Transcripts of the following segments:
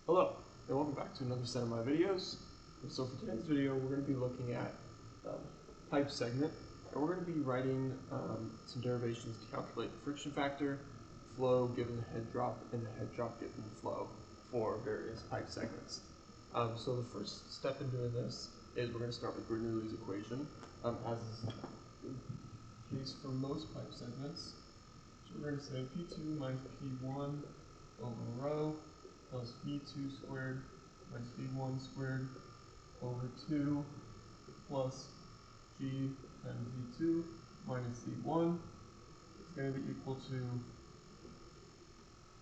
Hello, and welcome back to another set of my videos. So for today's video, we're going to be looking at pipe segment, and we're going to be writing some derivations to calculate the friction factor, flow given the head drop, and the head drop given the flow for various pipe segments. So the first step in doing this is we're going to start with Bernoulli's equation, as is the case for most pipe segments. So we're going to say P2 minus P1 over rho plus V2 squared minus V1 squared over 2 plus G times V2 minus V1 is going to be equal to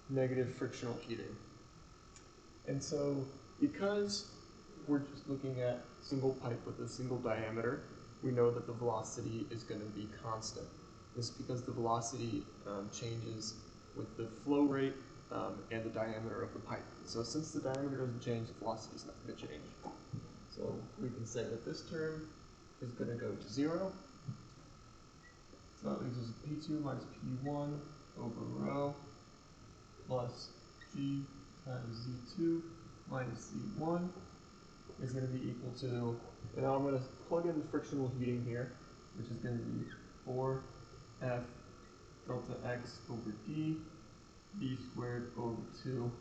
negative frictional heating. And so because we're just looking at single pipe with a single diameter, we know that the velocity is going to be constant. This is because the velocity changes with the flow rate and the diameter of the pipe. So since the diameter doesn't change, the velocity is not going to change. So we can say that this term is going to go to 0. So that leaves us P2 minus P1 over rho plus G times Z2 minus Z1 is going to be equal to, and now I'm going to plug in the frictional heating here, which is going to be 4F delta X over D B squared over 2.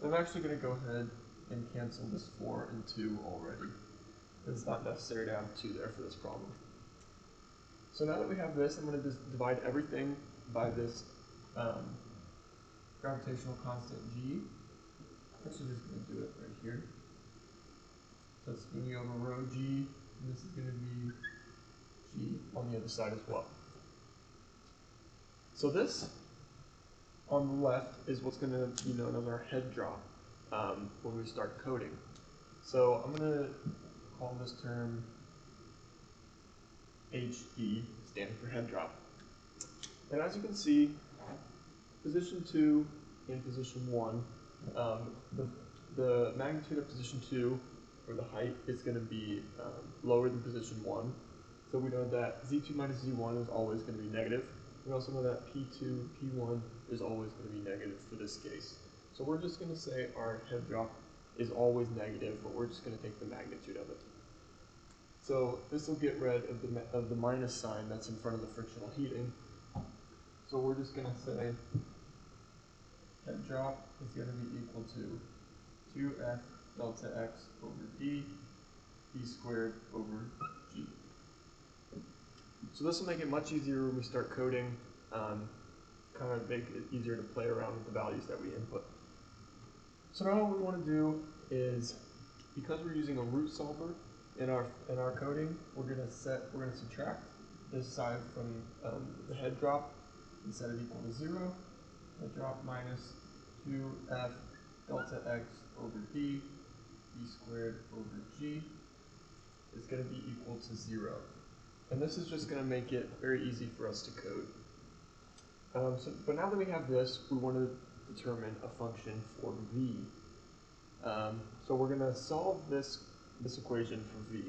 I'm actually going to go ahead and cancel this 4 and 2 already. It's not necessary to have 2 there for this problem. So now that we have this, I'm going to just divide everything by this gravitational constant G. I'm actually just going to do it right here. So it's going to be over rho G, and this is going to be G on the other side as well. So this on the left is what's going to be known as our head drop when we start coding. So I'm going to call this term HD, standing for head drop. And as you can see, position 2 and position 1, the magnitude of position 2, or the height, is going to be lower than position 1. So we know that Z2 minus Z1 is always going to be negative. We also know that P2, P1 is always going to be negative for this case. So we're just going to say our head drop is always negative, but we're just going to take the magnitude of it. So this will get rid of the minus sign that's in front of the frictional heating. So we're just going to say head drop is going to be equal to 2F delta X over D, D squared over G. So this will make it much easier when we start coding, kind of make it easier to play around with the values that we input. So now what we want to do is, because we're using a root solver in our coding, we're going to subtract this side from the head drop and set it equal to 0. Head drop minus 2F delta X over D, D squared over G is going to be equal to 0. And this is just going to make it very easy for us to code. But now that we have this, we want to determine a function for V. So we're going to solve this equation for V,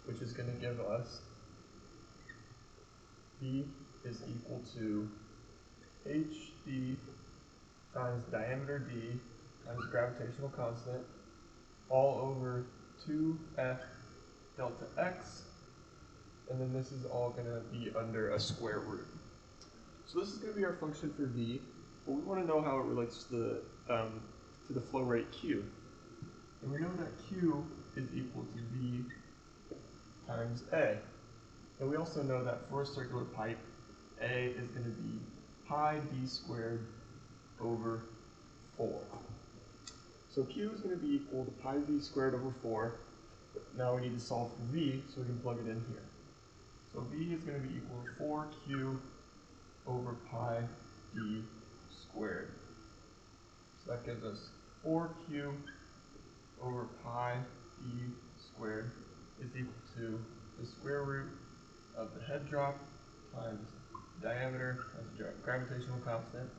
which is going to give us V is equal to HD times diameter D times gravitational constant all over 2F delta X, and then this is all going to be under a square root. So this is going to be our function for V, but we want to know how it relates to the flow rate Q. And we know that Q is equal to V times A. And we also know that for a circular pipe, A is going to be pi D squared over 4. So Q is going to be equal to pi V squared over 4. Now we need to solve for V, so we can plug it in here. So V is going to be equal to 4Q over pi D squared. So that gives us 4Q over pi D squared is equal to the square root of the head drop times diameter times gravitational constant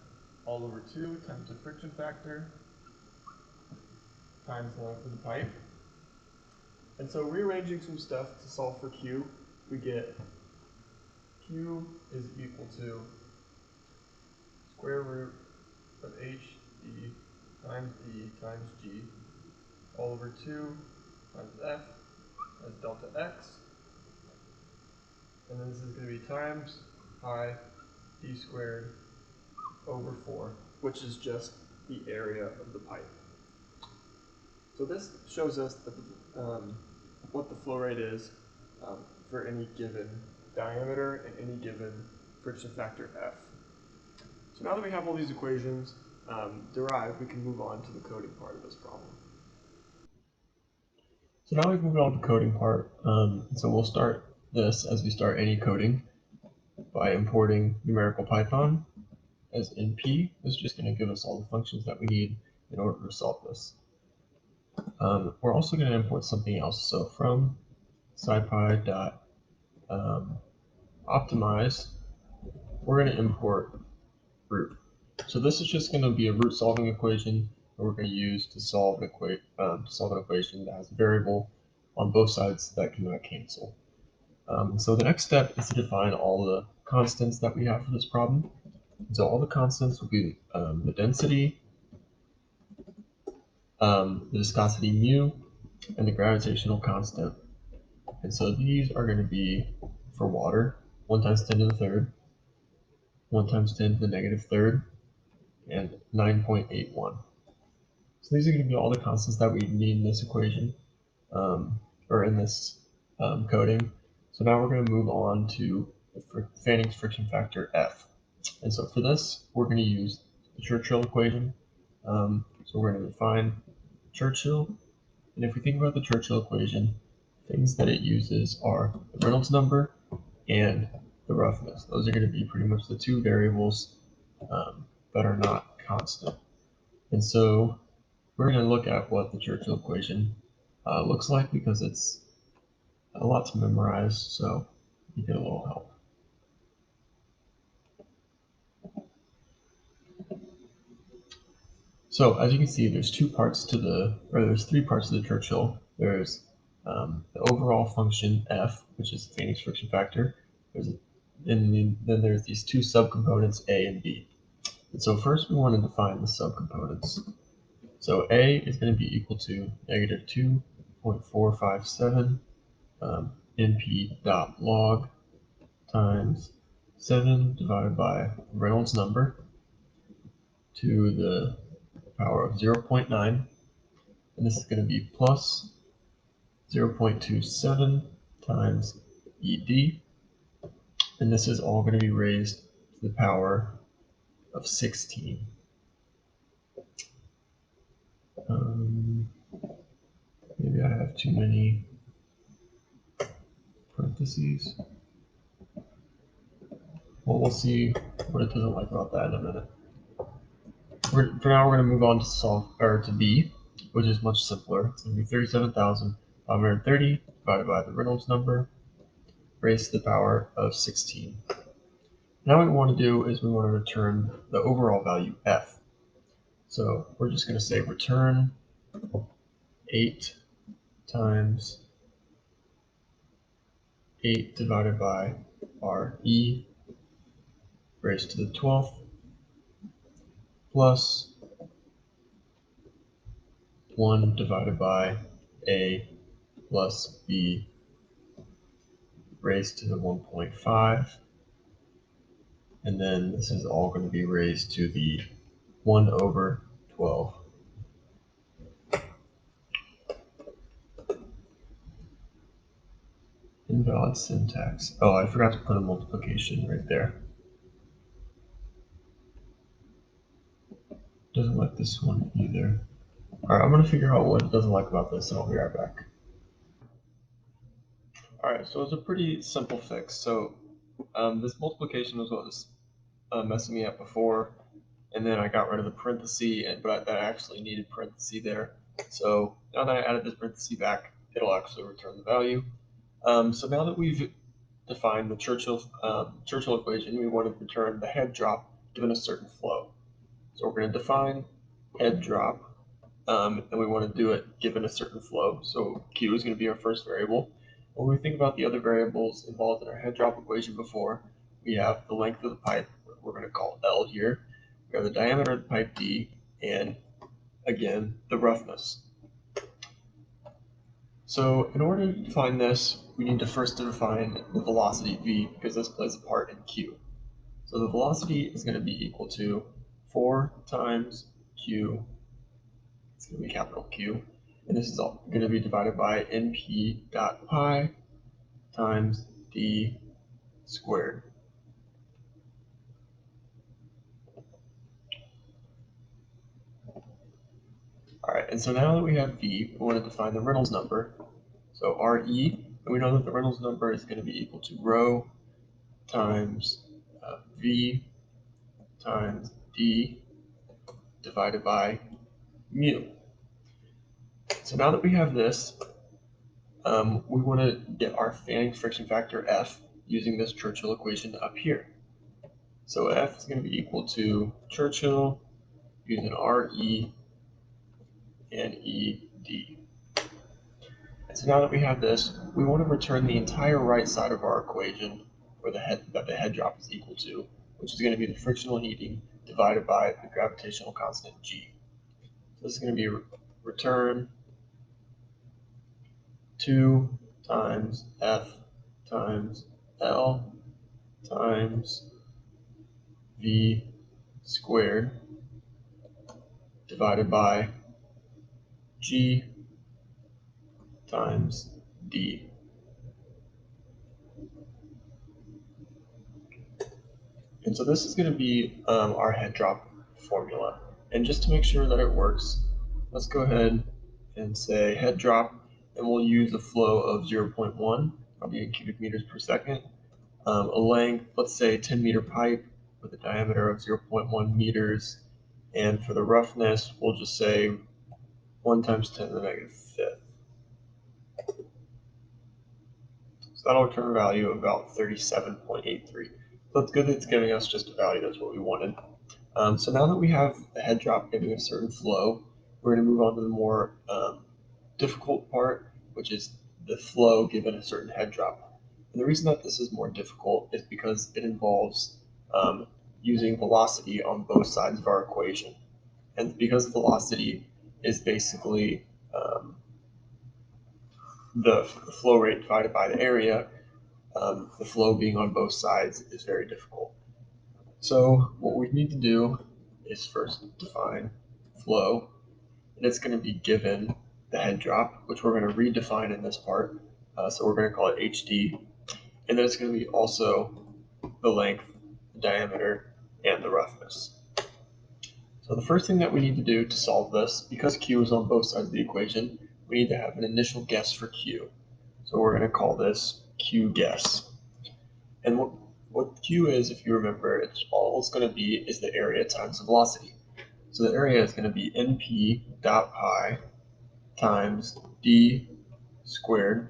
all over 2 times the friction factor times the length of the pipe. And so rearranging some stuff to solve for Q, we get Q is equal to square root of HD times E times G all over 2 times F as delta X. And then this is going to be times pi d squared over 4, which is just the area of the pipe. So this shows us what the flow rate is for any given diameter and any given friction factor F. So now that we have all these equations derived, we can move on to the coding part of this problem. So now we've moved on to the coding part. So we'll start this as we start any coding by importing numerical Python as NP. It's just going to give us all the functions that we need in order to solve this. We're also going to import something else. So from scipy dot optimize, we're going to import root. So this is just going to be a root solving equation that we're going to use to solve an equation that has a variable on both sides that cannot cancel. So the next step is to define all the constants that we have for this problem. So all the constants will be the density, the viscosity mu, and the gravitational constant. And so these are going to be, for water, 1 times 10 to the third, 1 times 10 to the negative third, and 9.81. So these are going to be all the constants that we need in this equation, or in this coding. So now we're going to move on to Fanning's friction factor F. And so for this, we're going to use the Churchill equation. So we're going to define Churchill. And if we think about the Churchill equation, things that it uses are the Reynolds number and the roughness. Those are going to be pretty much the two variables that are not constant. And so we're going to look at what the Churchill equation looks like, because it's a lot to memorize, so you get a little help. So as you can see, there's three parts to the Churchill. There's the overall function f, which is Fanning's friction factor. Then there's these two subcomponents a and b. And so first we want to define the subcomponents. So a is going to be equal to negative 2.457 np dot log times 7 divided by Reynolds number to the power of 0.9, and this is going to be plus 0.27 times ED, and this is all going to be raised to the power of 16. Maybe I have too many parentheses. Well, we'll see what it doesn't like about that in a minute. For now, we're going to move on to B, which is much simpler. It's going to be 37,530 divided by the Reynolds number raised to the power of 16. Now what we want to do is we want to return the overall value f. So we're just going to say return 8 times 8 divided by our e raised to the 12th plus 1 divided by a plus b raised to the 1.5, and then this is all going to be raised to the 1 over 12. Invalid syntax. Oh, I forgot to put a multiplication right there. Doesn't like this one either. Alright, I'm going to figure out what it doesn't like about this, and I'll be right back. Alright, so it's a pretty simple fix. So this multiplication was what was messing me up before, and then I got rid of the parenthesis, but I actually needed parenthesis there. So now that I added this parenthesis back, it'll actually return the value. So now that we've defined the Churchill equation, we want to return the head drop given a certain flow. So we're going to define head drop, and we want to do it given a certain flow. So Q is going to be our first variable. When we think about the other variables involved in our head drop equation before, we have the length of the pipe, we're going to call L here. We have the diameter of the pipe D, and again, the roughness. So in order to define this, we need to first define the velocity v, because this plays a part in q. So the velocity is going to be equal to 4 times q, it's going to be capital Q, and this is all going to be divided by np dot pi times d squared. Alright, and so now that we have v, we want to define the Reynolds number. So Re, and we know that the Reynolds number is going to be equal to rho times v times d divided by mu. So now that we have this, we want to get our fanning friction factor F using this Churchill equation up here. So F is going to be equal to Churchill using Re and Ed. And so now that we have this, we want to return the entire right side of our equation where the head drop is equal to, which is going to be the frictional heating divided by the gravitational constant G. So this is going to be return 2 times F times L times V squared divided by G times D. And so this is going to be our head drop formula. And just to make sure that it works, let's go ahead and say head drop, and we'll use a flow of 0.1, probably in cubic meters per second. A length, let's say 10-meter pipe with a diameter of 0.1 meters. And for the roughness, we'll just say 1 times 10 to the negative fifth. So that'll return a value of about 37.83. So it's good that it's giving us just a value that's what we wanted. So now that we have the head drop giving a certain flow, we're going to move on to the more difficult part, which is the flow given a certain head drop. And the reason that this is more difficult is because it involves using velocity on both sides of our equation. And because velocity is basically the flow rate divided by the area, the flow being on both sides is very difficult. So what we need to do is first define flow, and it's going to be given the head drop, which we're going to redefine in this part. So we're going to call it HD, and then it's going to be also the length, the diameter, and the roughness. So the first thing that we need to do to solve this, because Q is on both sides of the equation, we need to have an initial guess for Q. So we're going to call this Q guess. And what Q is, if you remember, all it's going to be is the area times the velocity. So the area is going to be np dot pi times d squared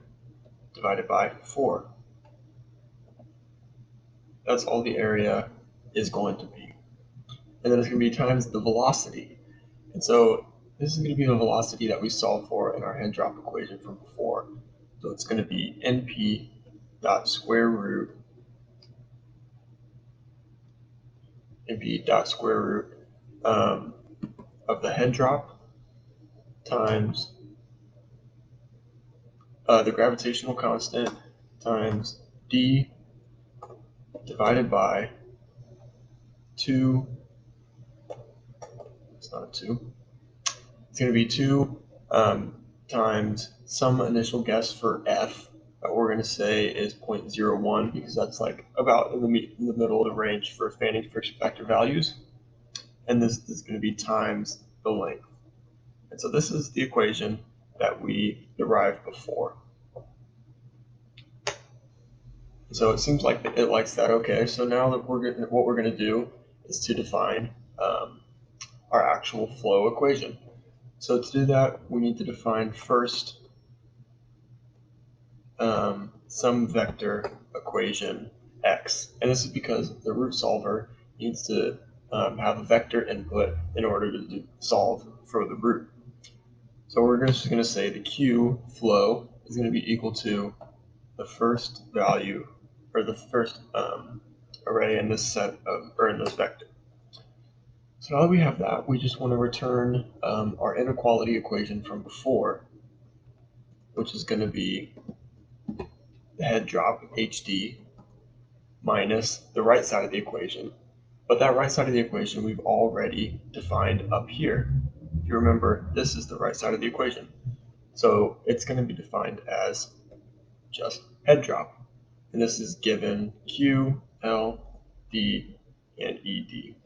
divided by 4. That's all the area is going to be. And then it's going to be times the velocity. And so this is going to be the velocity that we solved for in our head drop equation from before. So it's going to be np dot square root of the head drop times the gravitational constant times d divided by 2, it's not a 2, it's going to be 2 times some initial guess for f that we're going to say is 0.01, because that's like about in the middle of the range for fanning friction factor values. And this is going to be times the length. And so this is the equation that we derived before. So it seems like it likes that. Okay, so now that what we're going to do is to define our actual flow equation. So to do that, we need to define first some vector equation x. And this is because the root solver needs to have a vector input in order to solve for the root. So we're just going to say the Q flow is going to be equal to the first value, or the first array in this set of, or in this vector. So now that we have that, we just want to return our inequality equation from before, which is going to be the head drop HD minus the right side of the equation. But that right side of the equation we've already defined up here. If you remember, this is the right side of the equation. So it's going to be defined as just head drop. And this is given Q, L, D, and ED.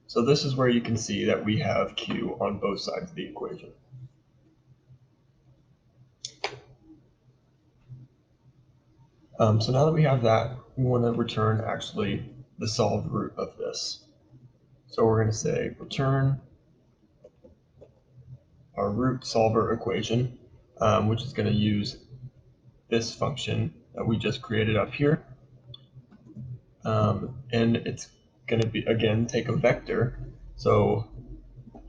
So this is where you can see that we have Q on both sides of the equation. So now that we have that, we want to return actually the solved root of this. So we're going to say return our root solver equation, which is going to use this function that we just created up here. And it's going to be, again, take a vector. So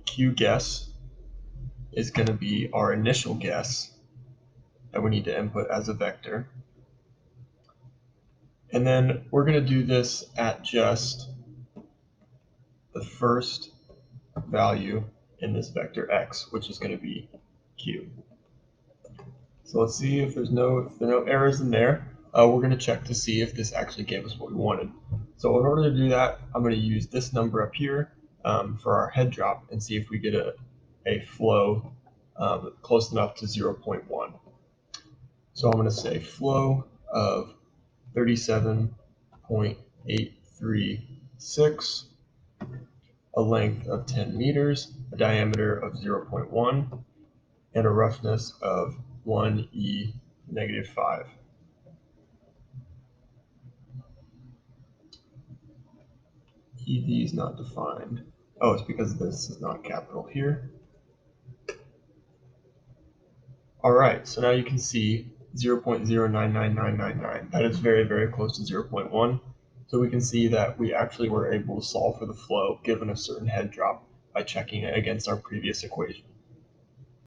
Q guess is going to be our initial guess that we need to input as a vector. And then we're going to do this at just the first value in this vector x, which is going to be Q. So let's see if there are no errors in there. We're going to check to see if this actually gave us what we wanted. So in order to do that, I'm going to use this number up here for our head drop and see if we get a flow close enough to 0.1. So I'm going to say flow of 37.836, a length of 10 meters, a diameter of 0.1, and a roughness of 1e negative 5. ED is not defined. Oh, it's because this is not capital here. All right, so now you can see 0.099999. That is very, very close to 0.1. So we can see that we actually were able to solve for the flow given a certain head drop by checking it against our previous equation.